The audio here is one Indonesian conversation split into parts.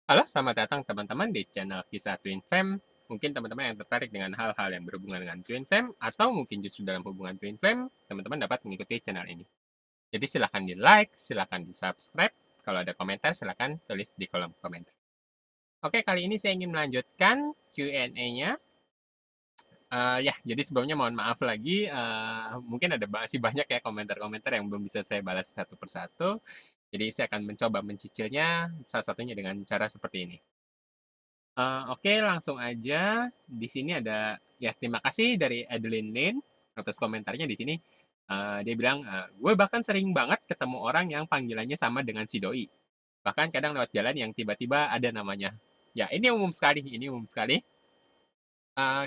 Halo, selamat datang teman-teman di channel Kisah Twin Flame. Mungkin teman-teman yang tertarik dengan hal-hal yang berhubungan dengan Twin Flame, atau mungkin justru dalam hubungan Twin Flame, teman-teman dapat mengikuti channel ini. Jadi silahkan di like, silahkan di subscribe. Kalau ada komentar, silahkan tulis di kolom komentar. Oke, kali ini saya ingin melanjutkan Q&A-nya. Ya, jadi sebelumnya mohon maaf lagi, mungkin ada masih banyak ya komentar-komentar yang belum bisa saya balas satu persatu. Jadi saya akan mencoba mencicilnya, salah satunya dengan cara seperti ini. Oke, langsung aja. Di sini ada, ya terima kasih dari Adeline Lin atas komentarnya di sini. Dia bilang, gue bahkan sering banget ketemu orang yang panggilannya sama dengan si doi. Bahkan kadang lewat jalan yang tiba-tiba ada namanya. Ya, ini umum sekali, ini umum sekali.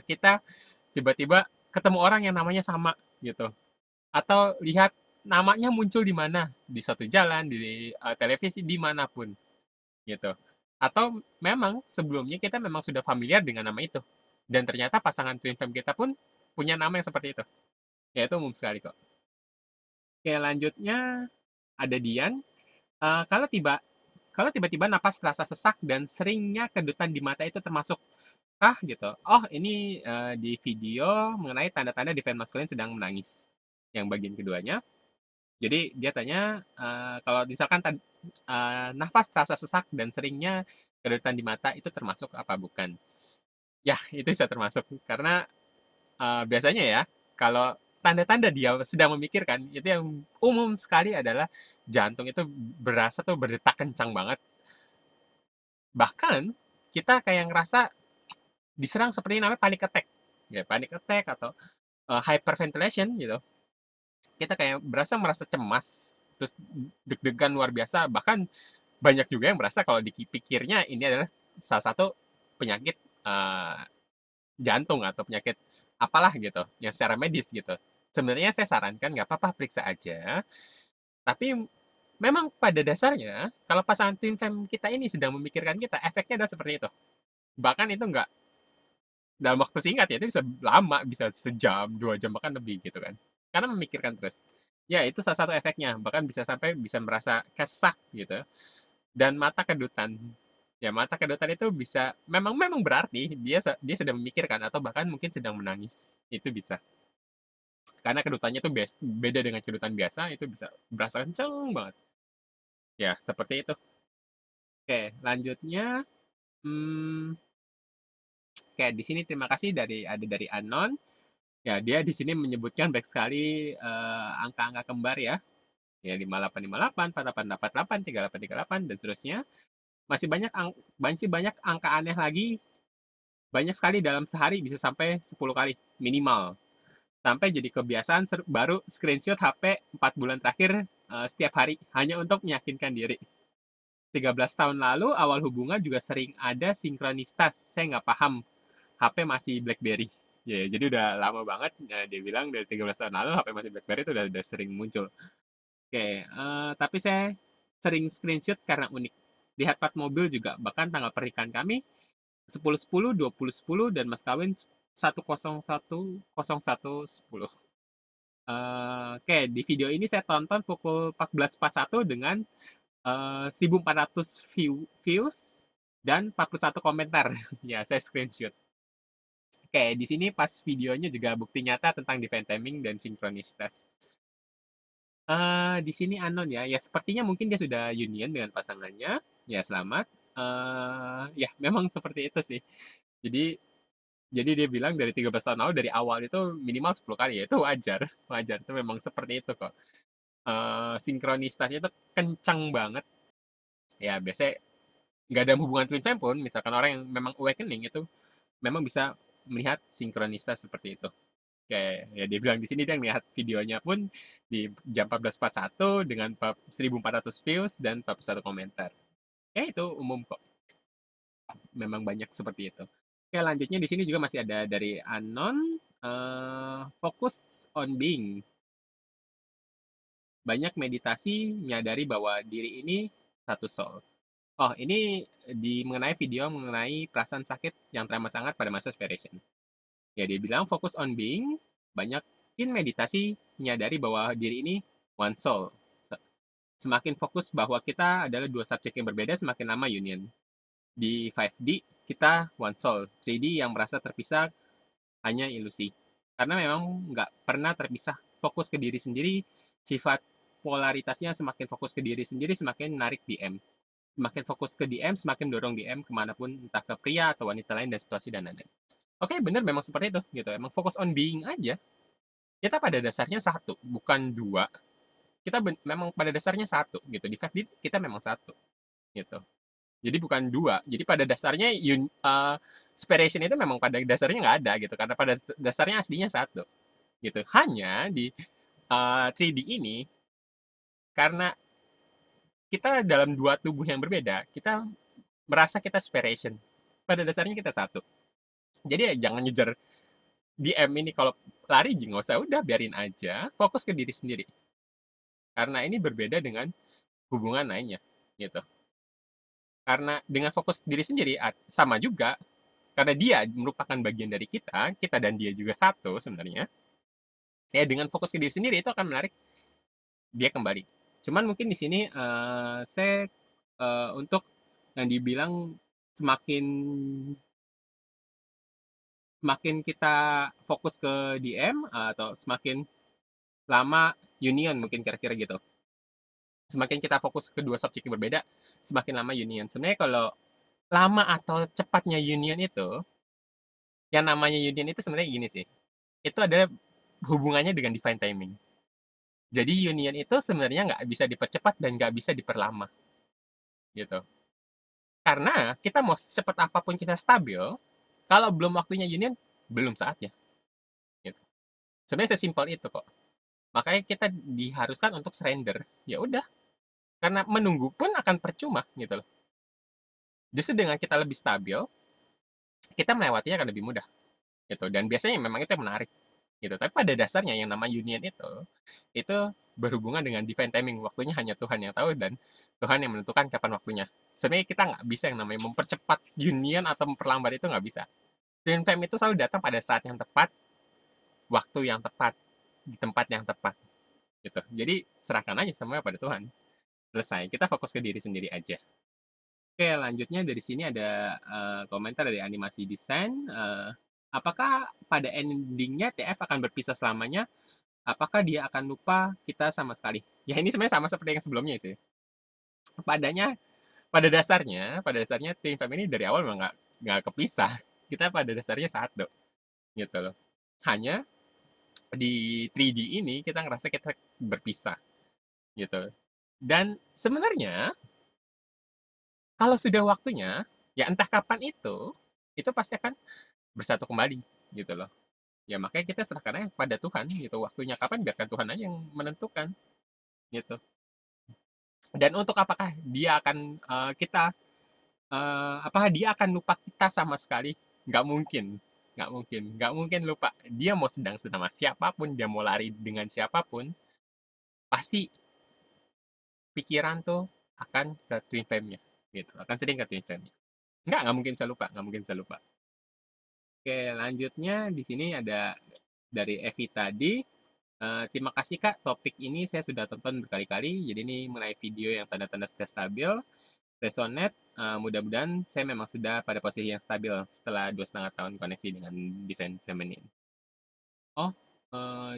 Kita tiba-tiba ketemu orang yang namanya sama gitu. Atau lihat namanya muncul di mana, di suatu jalan, di televisi, dimanapun gitu. Atau memang sebelumnya kita memang sudah familiar dengan nama itu. Dan ternyata pasangan twin flame kita pun punya nama yang seperti itu. Ya itu umum sekali kok. Oke, lanjutnya ada Dian. Eh, kalau tiba kalau tiba-tiba napas terasa sesak dan seringnya kedutan di mata itu termasuk gitu. Oh, ini di video mengenai tanda-tanda defense maskulin sedang menangis. Yang bagian keduanya. Jadi dia tanya, kalau misalkan nafas terasa sesak dan seringnya kedutan di mata itu termasuk apa bukan? Ya, itu bisa termasuk karena biasanya ya kalau tanda-tanda dia sedang memikirkan itu yang umum sekali adalah jantung itu berasa tuh berdetak kencang banget. Bahkan kita kayak ngerasa diserang seperti namanya panic attack. Ya, panic attack atau hyperventilation gitu. Kita kayak merasa cemas, terus deg-degan luar biasa, bahkan banyak juga yang merasa kalau dipikirnya ini adalah salah satu penyakit jantung atau penyakit apalah gitu, yang secara medis gitu. Sebenarnya saya sarankan nggak apa-apa periksa aja, tapi memang pada dasarnya kalau pasangan twin flame kita ini sedang memikirkan kita, efeknya adalah seperti itu. Bahkan itu nggak dalam waktu singkat ya, itu bisa lama, bisa sejam, 2 jam bahkan lebih gitu kan. Karena memikirkan terus. Ya itu salah satu efeknya, bahkan bisa sampai bisa merasa kesesak gitu. Dan mata kedutan. Ya, mata kedutan itu bisa memang memang berarti dia sedang memikirkan atau bahkan mungkin sedang menangis. Itu bisa. Karena kedutannya tuh beda dengan kedutan biasa, itu bisa berasa kenceng banget. Ya, seperti itu. Oke, lanjutnya hmm, kayak di sini terima kasih dari Anon. Ya, dia di sini menyebutkan baik sekali angka-angka kembar ya. Ya, 5858, 4888, 3838 dan seterusnya. Masih banyak masih banyak angka aneh lagi. Banyak sekali dalam sehari bisa sampai 10 kali minimal. Sampai jadi kebiasaan baru screenshot HP 4 bulan terakhir setiap hari hanya untuk meyakinkan diri. 13 tahun lalu awal hubungan juga sering ada sinkronistas. Saya nggak paham HP masih BlackBerry. Ya, jadi udah lama banget. Dia bilang dari 13 tahun lalu HP masih BlackBerry itu udah sering muncul. Oke, tapi saya sering screenshot karena unik. Lihat plat mobil juga, bahkan tanggal pernikahan kami 10-10, 20-10, dan mas kawin 101-01-10. Oke, di video ini saya tonton pukul 14.41 dengan 1.400 views dan 41 komentar. Ya, saya screenshot. Oke, di sini pas videonya juga bukti nyata tentang defense timing dan sinkronisitas. Di sini anon ya, ya sepertinya mungkin dia sudah union dengan pasangannya. Ya, selamat. Ya, memang seperti itu sih. Jadi jadi dia bilang dari 13 tahun lalu dari awal itu minimal 10 kali ya. Itu wajar, wajar. Itu memang seperti itu kok. Sinkronistasnya itu kencang banget. Ya, biasanya nggak ada hubungan twin flame pun, misalkan orang yang memang awakening itu memang bisa melihat sinkronistas seperti itu. Kayak ya dia bilang di sini dia melihat videonya pun di jam 14.41 dengan 1.400 views dan 41 komentar. Ya itu umum kok. Memang banyak seperti itu. Oke, lanjutnya di sini juga masih ada dari Anon. Fokus on being. Banyak meditasi menyadari bahwa diri ini satu soul. Oh, ini mengenai video mengenai perasaan sakit yang teramat sangat pada masa separation. Ya, dia bilang fokus on being, banyakin meditasi menyadari bahwa diri ini one soul. Semakin fokus bahwa kita adalah dua subjek yang berbeda, semakin lama union. Di 5D, kita one soul. 3D yang merasa terpisah hanya ilusi. Karena memang nggak pernah terpisah. Fokus ke diri sendiri, sifat polaritasnya semakin fokus ke diri sendiri, semakin menarik DM. Semakin fokus ke DM, semakin dorong DM kemanapun, entah ke pria atau wanita lain dan situasi dan lain-lain. Oke, bener memang seperti itu gitu. Emang fokus on being aja. Kita pada dasarnya satu, bukan dua. Kita memang pada dasarnya satu gitu. Di 5D kita memang satu gitu. Jadi bukan dua. Jadi pada dasarnya separation itu memang pada dasarnya nggak ada gitu. Karena pada dasarnya aslinya satu gitu. Hanya di 3D ini karena kita dalam dua tubuh yang berbeda, kita merasa kita separation. Pada dasarnya kita satu. Jadi ya jangan ngejar DM ini kalau lari nggak usah, udah biarin aja, fokus ke diri sendiri. Karena ini berbeda dengan hubungan lainnya gitu. Karena dengan fokus diri sendiri sama juga karena dia merupakan bagian dari kita, kita dan dia juga satu sebenarnya. Ya dengan fokus ke diri sendiri itu akan menarik dia kembali. Cuman mungkin di sini saya untuk yang dibilang semakin semakin kita fokus ke DM atau semakin lama union mungkin kira-kira gitu. Semakin kita fokus ke dua subjek yang berbeda, semakin lama union. Sebenarnya kalau lama atau cepatnya union itu, yang namanya union itu sebenarnya gini sih. Itu adalah hubungannya dengan divine timing. Jadi union itu sebenarnya nggak bisa dipercepat dan nggak bisa diperlama gitu. Karena kita mau secepat apapun kita stabil, kalau belum waktunya union, belum saatnya. Gitu. Sebenarnya sesimpel itu kok. Makanya kita diharuskan untuk surrender. Ya udah, karena menunggu pun akan percuma gitu loh. Justru dengan kita lebih stabil, kita melewatinya akan lebih mudah gitu. Dan biasanya memang itu yang menarik gitu. Tapi pada dasarnya yang nama union itu berhubungan dengan divine timing. Waktunya hanya Tuhan yang tahu dan Tuhan yang menentukan kapan waktunya. Sebenarnya kita nggak bisa yang namanya mempercepat union atau memperlambat itu nggak bisa. Twin flame itu selalu datang pada saat yang tepat, waktu yang tepat, di tempat yang tepat gitu. Jadi serahkan aja semuanya pada Tuhan. Selesai. Kita fokus ke diri sendiri aja. Oke, lanjutnya dari sini ada komentar dari animasi desain. Apakah pada endingnya TF akan berpisah selamanya? Apakah dia akan lupa kita sama sekali? Ya ini sebenarnya sama seperti yang sebelumnya sih. Padanya, pada dasarnya Twin Flame ini dari awal memang nggak kepisah. Kita pada dasarnya satu, gitu loh. Hanya di 3D ini kita ngerasa kita berpisah, gitu. Dan sebenarnya kalau sudah waktunya, ya entah kapan itu pasti akan bersatu kembali, gitu loh. Ya makanya kita serahkan aja pada Tuhan, gitu. Waktunya kapan biarkan Tuhan aja yang menentukan, gitu. Dan untuk apakah dia akan apakah dia akan lupa kita sama sekali? Nggak mungkin, nggak mungkin, nggak mungkin lupa. Dia mau sedang sama siapapun, dia mau lari dengan siapapun, pasti pikiran tuh akan ke twin flame-nya, gitu. Akan sering ke twin flame-nya. Nggak mungkin bisa lupa, nggak mungkin bisa lupa. Oke, lanjutnya di sini ada dari Evi tadi. Terima kasih Kak, topik ini saya sudah tonton berkali-kali. Jadi ini mengenai video yang tanda-tanda sudah stabil. Resonate, mudah-mudahan saya memang sudah pada posisi yang stabil setelah 2,5 tahun koneksi dengan desain feminin. Oh,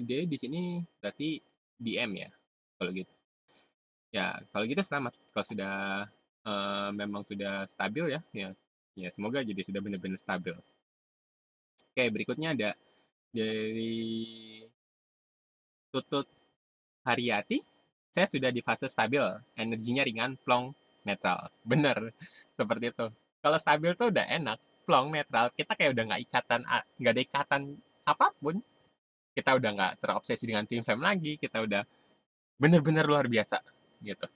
dia di sini berarti DM ya, kalau gitu. Ya, kalau gitu selamat. Kalau sudah memang sudah stabil ya, ya, ya semoga jadi sudah benar-benar stabil. Oke, berikutnya ada dari Tutut Haryati. Saya sudah di fase stabil, energinya ringan, plong, netral. Bener, seperti itu. Kalau stabil tuh udah enak, plong, netral. Kita kayak udah nggak ada ikatan apapun. Kita udah nggak terobsesi dengan twin flame lagi. Kita udah bener-bener luar biasa gitu.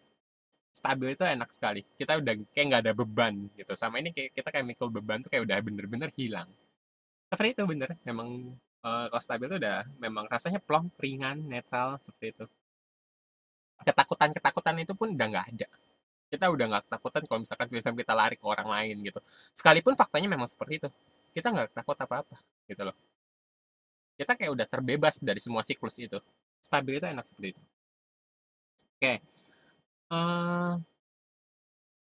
Stabil itu enak sekali. Kita udah kayak nggak ada beban gitu. Sama ini kayak kita kayak mikul beban tuh kayak udah bener-bener hilang. Seperti itu bener. Memang kalau stabil tuh udah memang rasanya plong, ringan, netral seperti itu. Ketakutan-ketakutan itu pun udah nggak ada. Kita udah nggak ketakutan kalau misalkan film kita lari ke orang lain gitu. Sekalipun faktanya memang seperti itu. Kita nggak takut apa-apa gitu loh. Kita kayak udah terbebas dari semua siklus itu. Stabil itu enak seperti itu. Oke. eh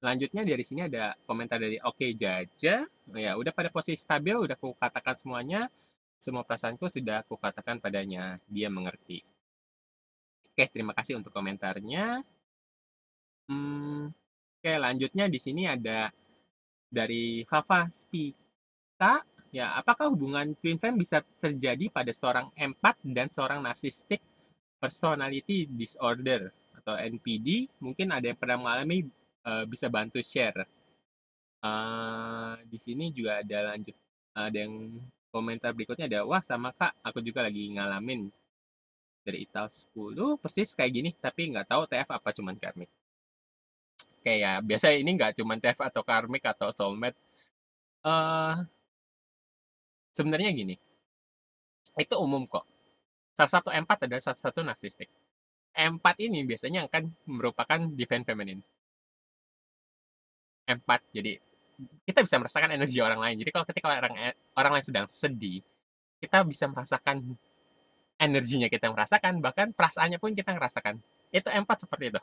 Lanjutnya dari sini ada komentar dari Oke Jaja. Ya, udah pada posisi stabil, udah aku katakan semuanya. Semua perasaanku sudah aku katakan padanya. Dia mengerti. Oke, terima kasih untuk komentarnya. Oke, lanjutnya di sini ada dari Fafa Spika. Ya, apakah hubungan twin flame bisa terjadi pada seorang empat dan seorang narcissistic personality disorder atau NPD? Mungkin ada yang pernah mengalami, bisa bantu share. Di sini juga ada yang komentar berikutnya ada, "Wah sama Kak, aku juga lagi ngalamin." Dari Ital 10, persis kayak gini, tapi nggak tahu TF apa cuman karmic. Kayak biasa ini nggak cuman TF atau karmic atau soulmate. Eh Sebenarnya gini, itu umum kok. Salah satu empat adalah salah satu narsistik. Empat ini biasanya akan merupakan divine feminine. Empat, jadi kita bisa merasakan energi orang lain. Jadi kalau ketika orang lain sedang sedih, kita bisa merasakan energinya kita merasakan, bahkan perasaannya pun kita ngerasakan. Itu empat seperti itu.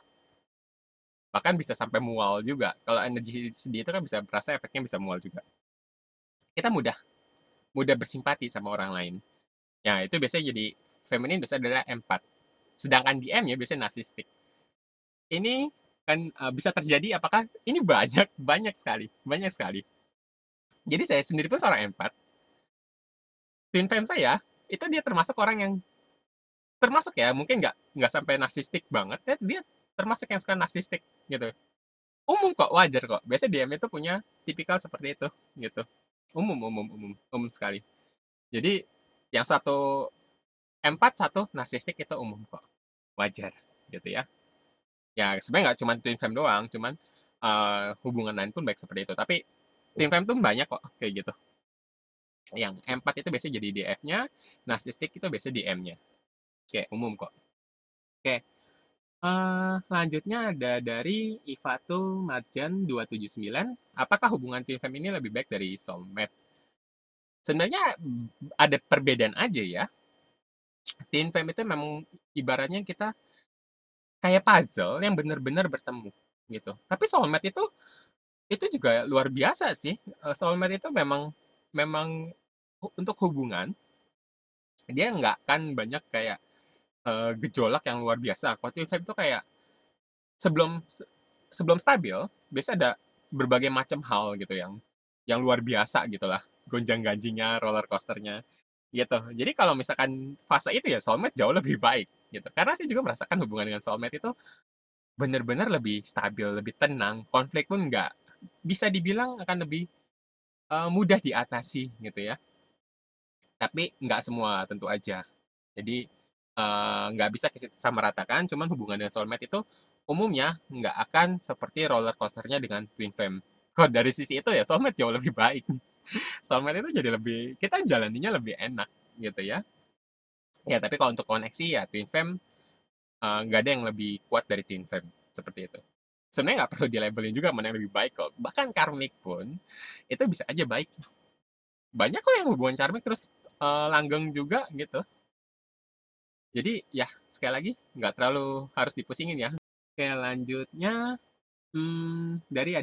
Bahkan bisa sampai mual juga. Kalau energi sedih itu kan bisa berasa efeknya bisa mual juga. Kita mudah mudah bersimpati sama orang lain. Ya, itu biasanya jadi feminin biasanya adalah empat. Sedangkan di M ya biasanya narsistik. Ini kan bisa terjadi apakah ini banyak banyak sekali, banyak sekali. Jadi saya sendiri pun seorang empat. Twin flame saya itu dia termasuk orang yang termasuk ya mungkin nggak sampai narsistik banget ya, dia termasuk yang suka narsistik gitu. Umum kok, wajar kok. Biasanya DM itu punya tipikal seperti itu, gitu. Umum, umum, umum, umum sekali. Jadi, yang satu empat, satu narsistik itu umum kok. Wajar, gitu ya. Ya, sebenarnya nggak cuma twin flame doang, cuman hubungan lain pun baik seperti itu. Tapi twin flame tuh banyak kok, kayak gitu. Yang empat itu biasanya jadi DF-nya, narsistik itu biasanya DM-nya. Oke, umum kok. Oke, lanjutnya ada dari Ifatu Marjan 279. Apakah hubungan twin flame ini lebih baik dari soulmate? Sebenarnya ada perbedaan aja ya. Twin flame itu memang ibaratnya kita kayak puzzle yang benar-benar bertemu gitu. Tapi soulmate itu juga luar biasa sih. Soulmate itu memang memang untuk hubungan dia nggak kan banyak kayak gejolak yang luar biasa. Kalau twin flame itu kayak sebelum sebelum stabil, biasa ada berbagai macam hal gitu yang luar biasa gitulah, gonjang-ganjingnya, roller coasternya, gitu. Jadi kalau misalkan fase itu ya soulmate jauh lebih baik gitu. Karena saya juga merasakan hubungan dengan soulmate itu benar-benar lebih stabil, lebih tenang, konflik pun nggak bisa dibilang akan lebih mudah diatasi gitu ya. Tapi nggak semua tentu aja. Jadi nggak bisa kita samaratakan, cuman hubungan dengan soulmate itu umumnya nggak akan seperti roller coasternya dengan twin flame. Kalau dari sisi itu ya soulmate jauh lebih baik. Soulmate itu jadi lebih, kita jalaninya lebih enak gitu ya. Ya tapi kalau untuk koneksi ya twin flame nggak ada yang lebih kuat dari twin flame seperti itu. Sebenarnya nggak perlu dilabelin juga mana yang lebih baik kok. Bahkan karmic pun itu bisa aja baik. Banyak kok yang hubungan karmic terus langgeng juga gitu. Jadi ya sekali lagi nggak terlalu harus dipusingin ya. Oke lanjutnya dari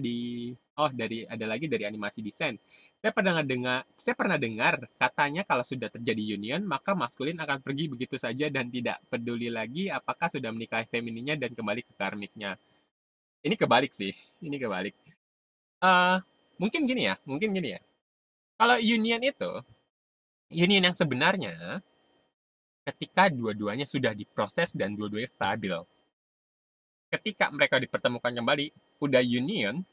ada lagi dari animasi desain. Saya pernah dengar katanya kalau sudah terjadi union maka maskulin akan pergi begitu saja dan tidak peduli lagi apakah sudah menikahi femininnya dan kembali ke karmiknya. Ini kebalik sih, ini kebalik. Eh mungkin gini ya. Kalau union yang sebenarnya ketika dua-duanya sudah diproses dan dua-duanya stabil. Ketika mereka dipertemukan kembali, udah union,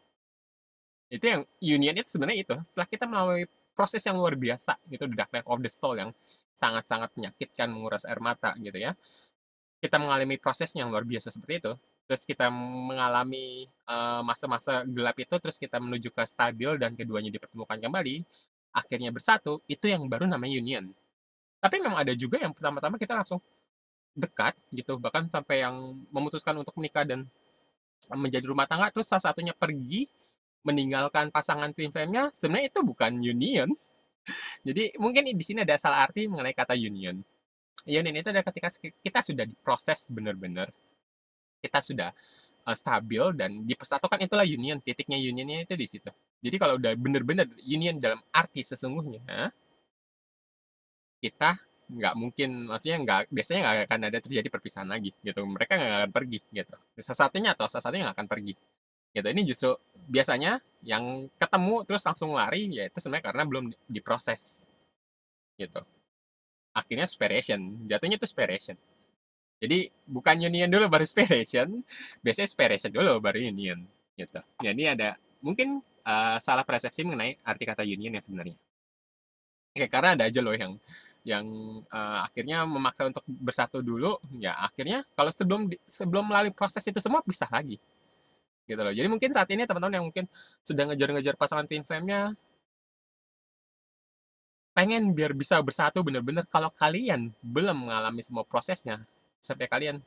union itu sebenarnya itu setelah kita melalui proses yang luar biasa gitu, the dark night of the soul yang sangat-sangat menyakitkan, menguras air mata gitu ya. Kita mengalami proses yang luar biasa seperti itu, terus kita mengalami masa-masa gelap itu, terus kita menuju ke stabil dan keduanya dipertemukan kembali, akhirnya bersatu, itu yang baru namanya union. Tapi memang ada juga yang pertama-tama kita langsung dekat gitu, bahkan sampai yang memutuskan untuk menikah dan menjadi rumah tangga, terus salah satunya pergi meninggalkan pasangan twin flame-nya, sebenarnya itu bukan union. Jadi mungkin di sini ada salah arti mengenai kata union. Union itu adalah ketika kita sudah diproses benar-benar, kita sudah stabil dan dipersatukan, itulah union, titiknya unionnya itu di situ. Jadi kalau udah bener-bener union dalam arti sesungguhnya, kita nggak mungkin, maksudnya biasanya nggak akan ada terjadi perpisahan lagi gitu. Mereka nggak akan pergi gitu. Salah satunya nggak akan pergi gitu. Ini justru biasanya yang ketemu terus langsung lari, ya itu sebenarnya karena belum diproses gitu. Akhirnya separation, jatuhnya itu separation. Jadi bukan union dulu baru separation, biasanya separation dulu baru union gitu. Jadi ada mungkin salah persepsi mengenai arti kata union yang sebenarnya. Oke, karena ada aja loh yang akhirnya memaksa untuk bersatu dulu, ya akhirnya kalau sebelum melalui proses itu semua pisah lagi gitu loh. Jadi mungkin saat ini teman-teman yang mungkin sudah ngejar-ngejar pasangan twin flame-nya, pengen biar bisa bersatu bener-bener, kalau kalian belum mengalami semua prosesnya sampai kalian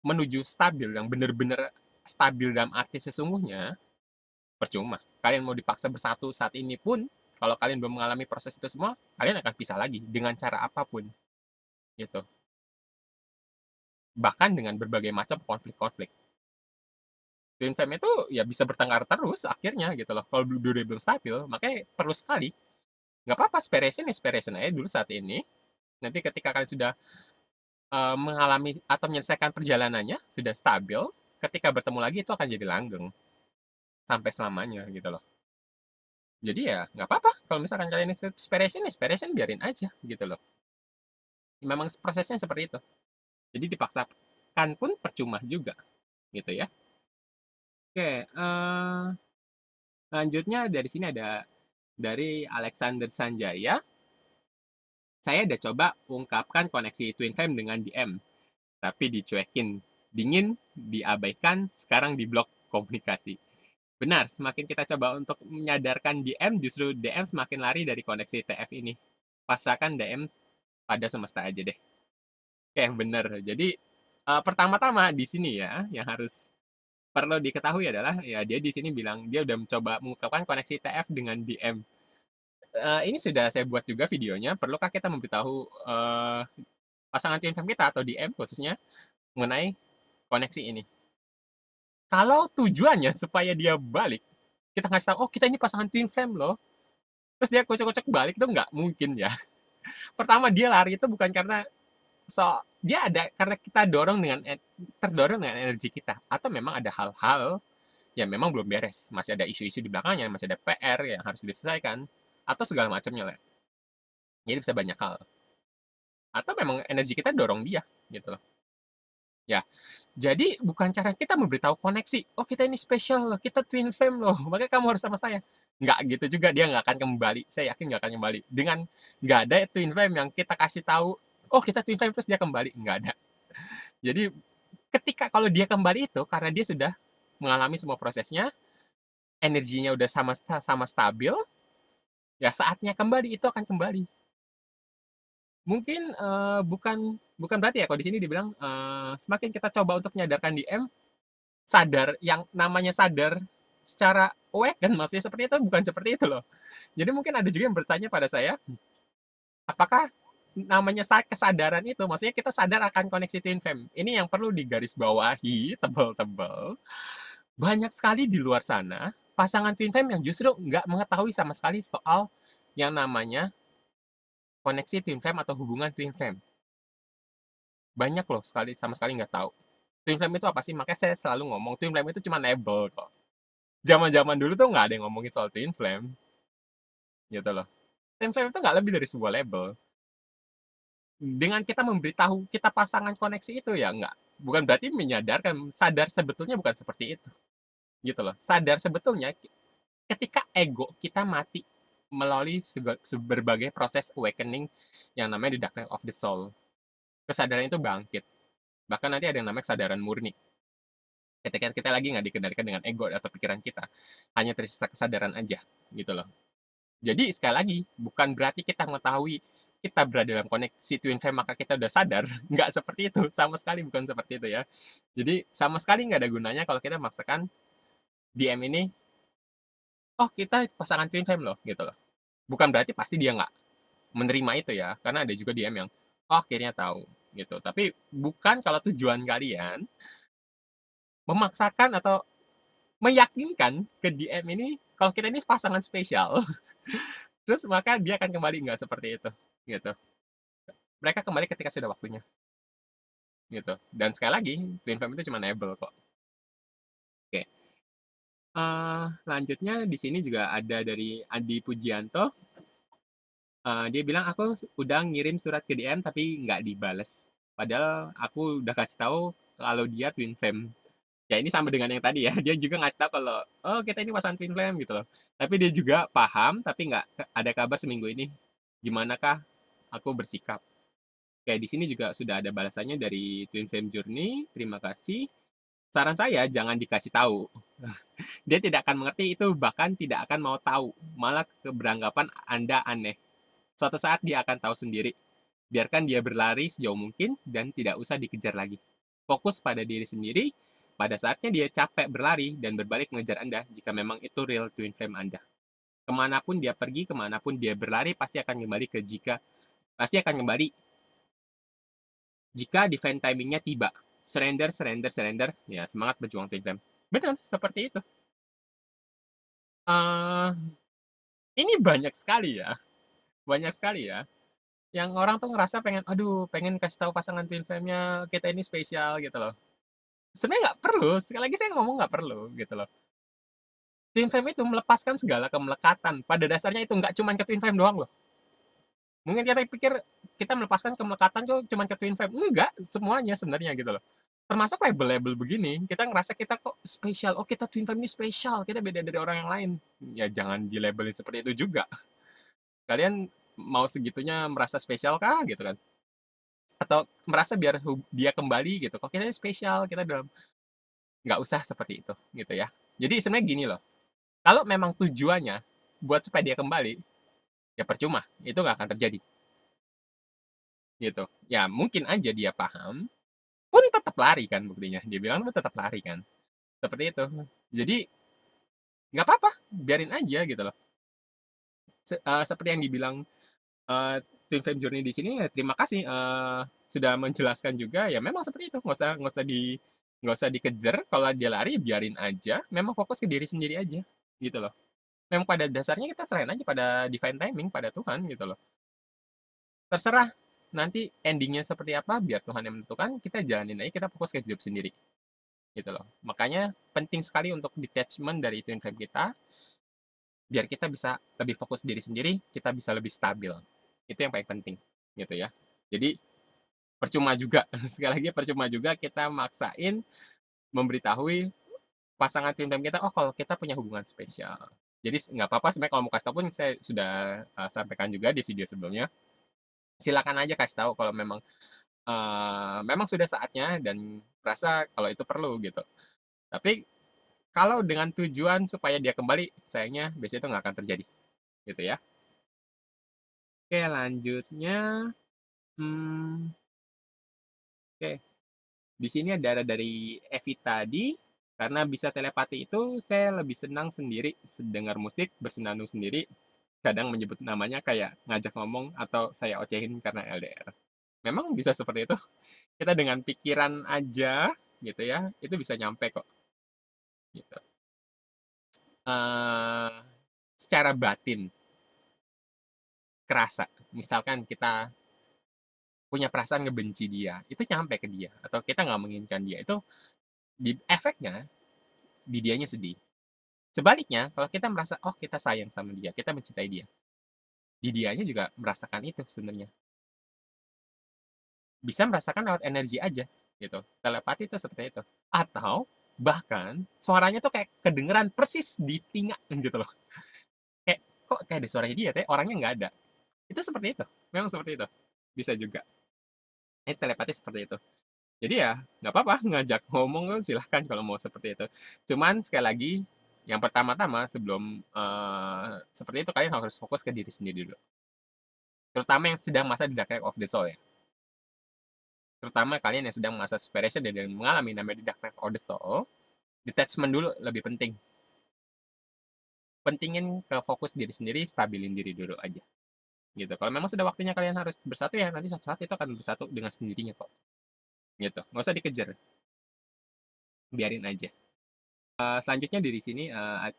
menuju stabil yang bener-bener stabil dalam arti sesungguhnya, percuma. Kalian mau dipaksa bersatu saat ini pun, kalau kalian belum mengalami proses itu semua, kalian akan pisah lagi dengan cara apapun gitu. Bahkan dengan berbagai macam konflik-konflik. Twin flame itu ya bisa bertengkar terus akhirnya gitu loh. Kalau dua belum stabil, makanya perlu sekali. Nggak apa-apa, separation aja dulu saat ini. Nanti ketika kalian sudah mengalami atau menyelesaikan perjalanannya, sudah stabil, ketika bertemu lagi itu akan jadi langgeng. Sampai selamanya gitu loh. Jadi ya nggak apa-apa. Kalau misalkan kalian separation biarin aja gitu loh. Memang prosesnya seperti itu. Jadi dipaksakan pun percuma juga gitu ya. Oke, lanjutnya dari sini ada dari Alexander Sanjaya. Saya udah coba ungkapkan koneksi Twin Flame dengan DM, tapi dicuekin. Dingin, diabaikan, sekarang diblok komunikasi. Benar, semakin kita coba untuk menyadarkan DM, justru DM semakin lari dari koneksi TF ini. Pasrahkan DM pada semesta aja deh. Oke, benar. Jadi, pertama-tama di sini ya, yang harus perlu diketahui adalah, ya dia di sini bilang dia udah mencoba mengungkapkan koneksi TF dengan DM. Ini sudah saya buat juga videonya. Perlukah kita memberitahu pasangan twin flame kita atau DM khususnya mengenai koneksi ini? Kalau tujuannya supaya dia balik, kita ngasih tahu, oh kita ini pasangan twin flame loh. Terus dia kocok-kocok balik, itu nggak mungkin ya. Pertama dia lari itu bukan karena dia ada karena kita terdorong dengan energi kita, atau memang ada hal-hal yang memang belum beres, masih ada isu-isu di belakangnya, masih ada PR yang harus diselesaikan, atau segala macamnya lah. Jadi bisa banyak hal. Atau memang energi kita dorong dia gitu loh. Ya, jadi bukan cara kita memberitahu koneksi, oh kita ini spesial loh, kita twin flame loh, makanya kamu harus sama saya. Nggak gitu juga, dia nggak akan kembali. Saya yakin nggak akan kembali. Dengan nggak ada twin flame yang kita kasih tahu, oh kita twin flame terus dia kembali. Nggak ada. Jadi ketika kalau dia kembali itu karena dia sudah mengalami semua prosesnya, energinya udah sama stabil, ya saatnya kembali itu akan kembali. Mungkin bukan bukan berarti ya kalau di sini dibilang semakin kita coba untuk menyadarkan DM, sadar yang namanya sadar secara awaken, maksudnya seperti itu bukan seperti itu loh. Jadi mungkin ada juga yang bertanya pada saya, apakah namanya kesadaran itu maksudnya kita sadar akan koneksi twin flame. Ini yang perlu digarisbawahi tebel-tebel. Banyak sekali di luar sana pasangan twin flame yang justru nggak mengetahui sama sekali soal yang namanya koneksi twin flame atau hubungan twin flame. Banyak loh sama sekali nggak tahu. Twin flame itu apa sih? Makanya saya selalu ngomong twin flame itu cuma label kok. Zaman-zaman dulu tuh nggak ada yang ngomongin soal twin flame, gitu loh. Twin flame itu nggak lebih dari sebuah label. Dengan kita memberitahu kita pasangan koneksi itu ya nggak, bukan berarti menyadarkan, sadar sebetulnya bukan seperti itu, gitu loh. Sadar sebetulnya ketika ego kita mati melalui berbagai proses awakening yang namanya the dark night of the soul. Kesadaran itu bangkit. Bahkan nanti ada yang namanya kesadaran murni. Ketika kita lagi nggak dikendalikan dengan ego atau pikiran kita, hanya tersisa kesadaran aja, gitu loh. Jadi sekali lagi, bukan berarti kita mengetahui kita berada dalam koneksi twin flame maka kita udah sadar. Nggak seperti itu, sama sekali bukan seperti itu ya. Jadi sama sekali nggak ada gunanya kalau kita memaksakan DM ini, oh kita pasangan twin flame loh, gitu loh. Bukan berarti pasti dia nggak menerima itu ya, karena ada juga DM yang, oh akhirnya tahu, gitu. Tapi bukan kalau tujuan kalian memaksakan atau meyakinkan ke DM ini kalau kita ini pasangan spesial. Terus maka dia akan kembali nggak seperti itu, gitu. Mereka kembali ketika sudah waktunya, gitu. Dan sekali lagi, twin flame itu cuma enable kok. Oke. Lanjutnya di sini juga ada dari Adi Pujianto. Dia bilang aku udah ngirim surat ke DM tapi nggak dibales. Padahal aku udah kasih tahu kalau dia twin flame. Ya ini sama dengan yang tadi ya. Dia juga ngasih tahu kalau oh kita ini pasangan twin flame gitu loh. Tapi dia juga paham tapi nggak ada kabar seminggu ini. Gimanakah aku bersikap? Kayak di sini juga sudah ada balasannya dari Twin Flame Journey. Terima kasih. Saran saya jangan dikasih tahu. Dia tidak akan mengerti itu, bahkan tidak akan mau tahu. Malah keberanggapan Anda aneh. Suatu saat dia akan tahu sendiri. Biarkan dia berlari sejauh mungkin dan tidak usah dikejar lagi. Fokus pada diri sendiri. Pada saatnya dia capek berlari dan berbalik mengejar Anda jika memang itu real twin flame Anda. Kemanapun dia pergi, kemanapun dia berlari, pasti akan kembali jika divine timingnya tiba. Surrender, surrender, surrender. Ya, semangat berjuang twin flame. Benar, seperti itu. Uh, ini banyak sekali ya. Banyak sekali ya. Yang orang tuh ngerasa pengen, aduh, pengen kasih tahu pasangan twin flame-nya, kita ini spesial gitu loh. Sebenarnya nggak perlu, sekali lagi saya ngomong nggak perlu gitu loh. Twin flame itu melepaskan segala kemelekatan. Pada dasarnya itu nggak cuma ke twin flame doang loh. Mungkin kita pikir kita melepaskan kemelekatan tuh cuma ke twin flame. Enggak, semuanya sebenarnya gitu loh. Termasuk label-label begini, kita ngerasa kita kok spesial. Oh, kita twin flame ini spesial, kita beda dari orang yang lain. Ya jangan dilabelin seperti itu juga. Kalian mau segitunya merasa spesial kah gitu kan? Atau merasa biar dia kembali gitu. Kok kita ini spesial, kita dalam nggak usah seperti itu gitu ya. Jadi sebenarnya gini loh. Kalau memang tujuannya buat supaya dia kembali, ya percuma. Itu nggak akan terjadi gitu. Ya mungkin aja dia paham, pun tetap lari kan buktinya. Dia bilang tuh tetap lari kan. Seperti itu. Jadi nggak apa-apa, biarin aja gitu loh. Seperti yang dibilang eh, Twin Flame Journey di sini, ya, terima kasih sudah menjelaskan juga. Ya memang seperti itu, nggak usah dikejar. Kalau dia lari, biarin aja. Memang fokus ke diri sendiri aja, gitu loh. Memang pada dasarnya kita serahin aja pada divine timing, pada Tuhan gitu loh. Terserah nanti endingnya seperti apa, biar Tuhan yang menentukan. Kita jalanin aja, kita fokus ke hidup sendiri, gitu loh. Makanya penting sekali untuk detachment dari twin flame kita, biar kita bisa lebih fokus diri sendiri, kita bisa lebih stabil. Itu yang paling penting, gitu ya. Jadi percuma juga, sekali lagi percuma juga kita maksain memberitahui pasangan twin flame kita, oh kalau kita punya hubungan spesial. Jadi nggak apa-apa sebenarnya kalau mau kasih tahu pun saya sudah sampaikan juga di video sebelumnya. Silakan aja kasih tahu kalau memang sudah saatnya dan merasa kalau itu perlu gitu. Tapi kalau dengan tujuan supaya dia kembali, sayangnya biasanya itu nggak akan terjadi, gitu ya. Oke, lanjutnya, hmm, oke. Di sini ada dari Evi tadi, karena bisa telepati itu, saya lebih senang sendiri dengar musik, bersenandung sendiri, kadang menyebut namanya kayak ngajak ngomong atau saya ocehin karena LDR. Memang bisa seperti itu. Kita dengan pikiran aja, gitu ya, itu bisa nyampe kok, gitu. Eh, secara batin, kerasa. Misalkan kita punya perasaan ngebenci dia, itu nyampe ke dia. Atau kita nggak menginginkan dia, itu efeknya di dianya sedih. Sebaliknya, kalau kita merasa, oh kita sayang sama dia, kita mencintai dia, di dianya juga merasakan itu sebenarnya. Bisa merasakan lewat energi aja, gitu. Telepati itu seperti itu. Atau bahkan suaranya tuh kayak kedengeran persis di telinga gitu loh. Kayak kok kayak ada suaranya dia, tapi orangnya nggak ada. Itu seperti itu. Memang seperti itu. Bisa juga. Telepati seperti itu. Jadi ya nggak apa-apa ngajak ngomong tuh silahkan kalau mau seperti itu. Cuman sekali lagi yang pertama-tama sebelum seperti itu kalian harus fokus ke diri sendiri dulu. Terutama yang sedang masa di Dark Night of the Soul ya. Terutama kalian yang sedang masa separation dan mengalami namanya di Dark Night of the Soul, detachment dulu lebih penting. Pentingin ke fokus diri sendiri, stabilin diri dulu aja. Gitu. Kalau memang sudah waktunya kalian harus bersatu ya nanti suatu saat itu akan bersatu dengan sendirinya kok. Gitu. Nggak usah dikejar. biarin aja. Selanjutnya dari sini,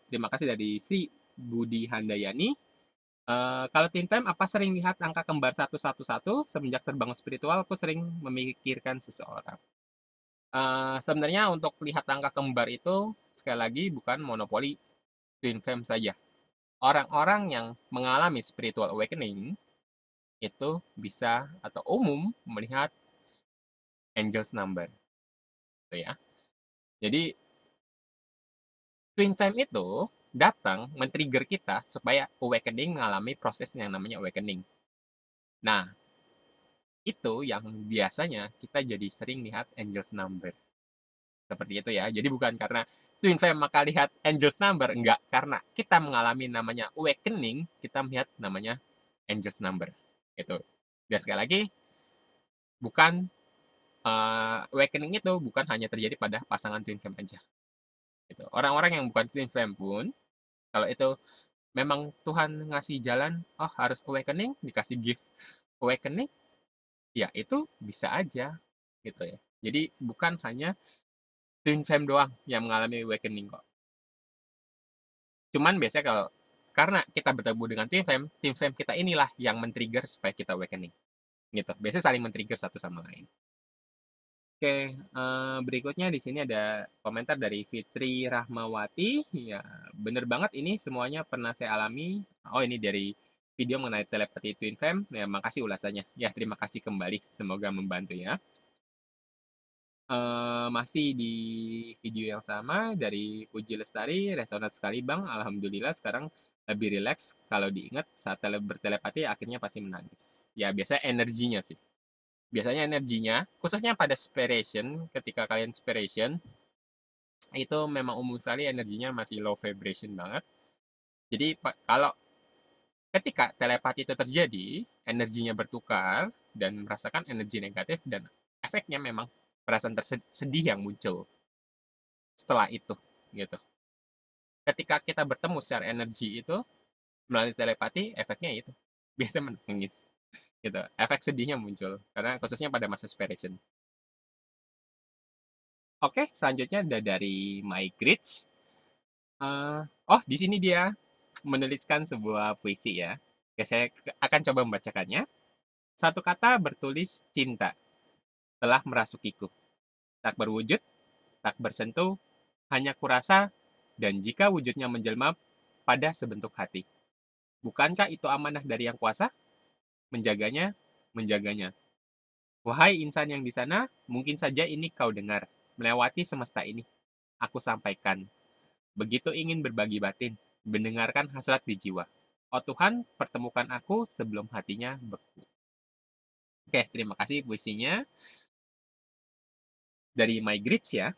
terima kasih dari si Budi Handayani. Kalau Twin Flame, apa sering lihat angka kembar 111? Semenjak terbangun spiritual, aku sering memikirkan seseorang. Sebenarnya untuk lihat angka kembar itu, sekali lagi, bukan monopoli Twin Flame saja. Orang-orang yang mengalami spiritual awakening, itu bisa atau umum melihat angels number. Gitu ya. Jadi, Twin Flame itu datang men-trigger kita supaya awakening mengalami proses yang namanya awakening. Nah, itu yang biasanya kita jadi sering lihat angels number. Seperti itu ya. Jadi bukan karena twin flame maka lihat angels number, enggak. Karena kita mengalami namanya awakening, kita melihat namanya angels number. Itu. Dan sekali lagi, bukan awakening itu bukan hanya terjadi pada pasangan twin flame aja. Gitu. Orang-orang yang bukan twin flame pun, kalau itu memang Tuhan ngasih jalan, oh harus awakening, dikasih gift awakening, ya itu bisa aja gitu ya. Jadi bukan hanya twin flame doang yang mengalami awakening kok. Cuman biasanya kalau karena kita bertemu dengan twin flame kita inilah yang men-trigger supaya kita awakening. Gitu. Biasanya saling men-trigger satu sama lain. Oke, berikutnya di sini ada komentar dari Fitri Rahmawati. Ya, bener banget ini semuanya pernah saya alami. Oh, ini dari video mengenai telepati twin flame. Ya, makasih ulasannya. Ya, terima kasih kembali. Semoga membantu ya. Masih di video yang sama dari Puji Lestari, resonat sekali Bang, alhamdulillah sekarang lebih rileks kalau diingat saat bertelepati akhirnya pasti menangis. Ya biasanya energinya sih. Biasanya energinya, khususnya pada spiration, ketika kalian spiration, itu memang umum sekali energinya masih low vibration banget. Jadi kalau ketika telepati itu terjadi, energinya bertukar dan merasakan energi negatif dan efeknya memang perasaan sedih yang muncul setelah itu gitu. Ketika kita bertemu secara energi itu melalui telepati, efeknya itu biasa menangis gitu. Efek sedihnya muncul karena khususnya pada masa separation. Oke, selanjutnya ada dari My Gritch. Oh, di sini dia menuliskan sebuah puisi ya. Oke, saya akan coba membacakannya. Satu kata bertulis cinta telah merasukiku. Tak berwujud, tak bersentuh, hanya kurasa, dan jika wujudnya menjelma pada sebentuk hati. Bukankah itu amanah dari yang kuasa? Menjaganya, menjaganya. Wahai insan yang di sana, mungkin saja ini kau dengar. Melewati semesta ini, aku sampaikan. Begitu ingin berbagi batin, mendengarkan hasrat di jiwa. Oh Tuhan, pertemukan aku sebelum hatinya beku. Oke, terima kasih puisinya dari My Gritch ya.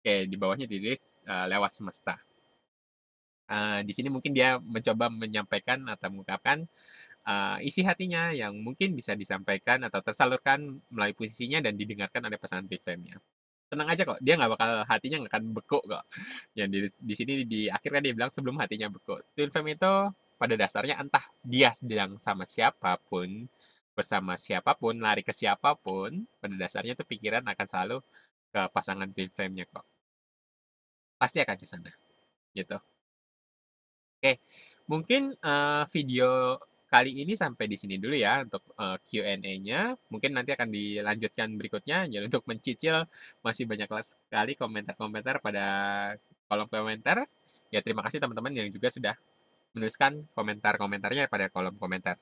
Oke, di bawahnya ditulis lewat semesta. Di sini mungkin dia mencoba menyampaikan atau mengungkapkan isi hatinya yang mungkin bisa disampaikan atau tersalurkan melalui puisinya dan didengarkan oleh pasangan twin flame-nya. Tenang aja kok, dia nggak bakal hatinya nggak akan beku kok. Yang di sini di akhir kan dia bilang sebelum hatinya beku. Twin flame itu pada dasarnya entah dia sedang sama siapapun, bersama siapapun, lari ke siapapun, pada dasarnya tuh pikiran akan selalu ke pasangan twin flame-nya kok. Pasti akan ke sana, gitu. Oke, mungkin video kali ini sampai di sini dulu ya untuk Q&A-nya. Mungkin nanti akan dilanjutkan berikutnya. Jadi untuk mencicil masih banyak sekali komentar-komentar pada kolom komentar. Ya terima kasih teman-teman yang juga sudah menuliskan komentar-komentarnya pada kolom komentar.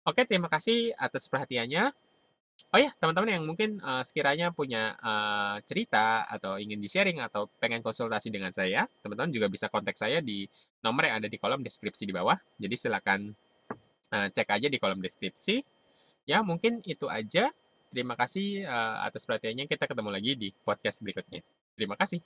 Oke, terima kasih atas perhatiannya. Oh ya, teman-teman yang mungkin sekiranya punya cerita atau ingin di-sharing atau pengen konsultasi dengan saya, teman-teman juga bisa kontak saya di nomor yang ada di kolom deskripsi di bawah. Jadi silakan cek aja di kolom deskripsi. Ya, mungkin itu aja. Terima kasih atas perhatiannya. Kita ketemu lagi di podcast berikutnya. Terima kasih.